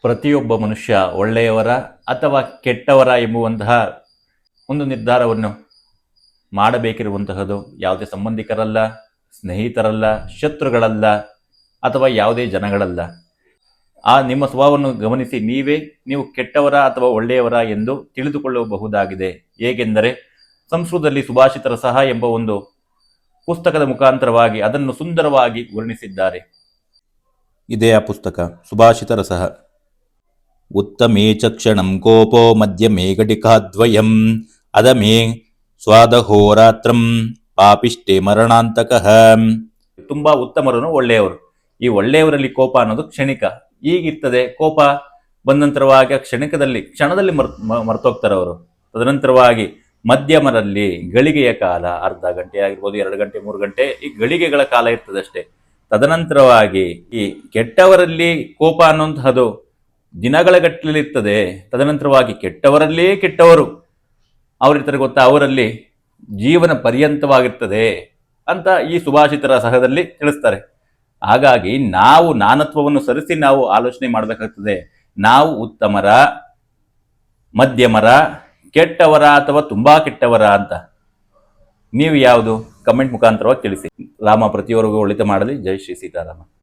ಪ್ರತಿಯೊಬ್ಬ ಮನುಷ್ಯ ಒಳ್ಳೆಯವರ ಅಥವಾ ಕೆಟ್ಟವರ ಎಂಬುವಂತಹ ಒಂದು ನಿರ್ಧಾರವನ್ನು ಮಾಡಬೇಕಿರುವಂತಹದ್ದು ಯಾವುದೇ ಸಂಬಂಧಿಕರಲ್ಲ, ಸ್ನೇಹಿತರಲ್ಲ, ಶತ್ರುಗಳಲ್ಲ ಅಥವಾ ಯಾವುದೇ ಜನಗಳಲ್ಲ. ಆ ನಿಮ್ಮ ಸ್ವಭಾವವನ್ನು ಗಮನಿಸಿ ನೀವು ಕೆಟ್ಟವರ ಅಥವಾ ಒಳ್ಳೆಯವರ ಎಂದು ತಿಳಿದುಕೊಳ್ಳಬಹುದಾಗಿದೆ. ಹೇಗೆಂದರೆ ಸಂಸ್ಕೃತದಲ್ಲಿ ಸುಭಾಷಿತರ ಸಹ ಎಂಬ ಒಂದು ಪುಸ್ತಕದ ಮುಖಾಂತರವಾಗಿ ಅದನ್ನು ಸುಂದರವಾಗಿ ವರ್ಣಿಸಿದ್ದಾರೆ. ಇದೇ ಆ ಪುಸ್ತಕ, ಸುಭಾಷಿತರ ಸಹ. ಉತ್ತಮೇ ಚಕ್ಷಣಂ ಕೋಪೋ ಮಧ್ಯಮೇ ಘಟಿಕಾದ್ವಯಂ ಅಧಮೇ ಸ್ವಾದಹೋರಾತ್ರಂ ಪಾಪಿಷ್ಟೇ ಮರಣಾಂತಕಃ. ತುಂಬಾ ಉತ್ತಮರು ಒಳ್ಳೆಯವರು. ಈ ಒಳ್ಳೆಯವರಲ್ಲಿ ಕೋಪ ಅನ್ನೋದು ಕ್ಷಣಿಕ, ಈಗಿರ್ತದೆ. ಕೋಪ ಬಂದ ನಂತರವಾಗಿ ಕ್ಷಣದಲ್ಲಿ ಮರ್ತೋಗ್ತಾರೆ ಅವರು. ತದನಂತರವಾಗಿ ಮಧ್ಯಮರಲ್ಲಿ ಗಳಿಗೆಯ ಕಾಲ, ಅರ್ಧ ಗಂಟೆ ಆಗಿರ್ಬೋದು, 2 ಗಂಟೆ 3 ಗಂಟೆ, ಈ ಗಳಿಗೆಗಳ ಕಾಲ ಇರ್ತದೆ ಅಷ್ಟೇ. ತದನಂತರವಾಗಿ ಈ ಕೆಟ್ಟವರಲ್ಲಿ ಕೋಪ ಅನ್ನುವಂತಹದ್ದು ದಿನಗಳ ಗಟ್ಟಲೆ ಇರ್ತದೆ. ತದನಂತರವಾಗಿ ಕೆಟ್ಟವರಲ್ಲೇ ಕೆಟ್ಟವರು ಅವರಿರ್ತಾರೆ ಗೊತ್ತಾ, ಅವರಲ್ಲಿ ಜೀವನ ಪರ್ಯಂತವಾಗಿರ್ತದೆ ಅಂತ ಈ ಸುಭಾಷಿತರ ಸಹದಲ್ಲಿ ತಿಳಿಸ್ತಾರೆ. ಹಾಗಾಗಿ ನಾವು ನಾನತ್ವವನ್ನು ಸರಿಸಿ ನಾವು ಆಲೋಚನೆ ಮಾಡಬೇಕಾಗ್ತದೆ. ನಾವು ಉತ್ತಮರ, ಮಧ್ಯಮರ, ಕೆಟ್ಟವರ ಅಥವಾ ತುಂಬಾ ಕೆಟ್ಟವರ ಅಂತ. ನೀವು ಯಾವುದು? ಕಮೆಂಟ್ ಮುಖಾಂತರವಾಗಿ ತಿಳಿಸಿ. ರಾಮ ಪ್ರತಿಯೊಬ್ಬರಿಗೂ ಒಳಿತು ಮಾಡಲಿ. ಜೈ ಶ್ರೀ ಸೀತಾರಾಮ.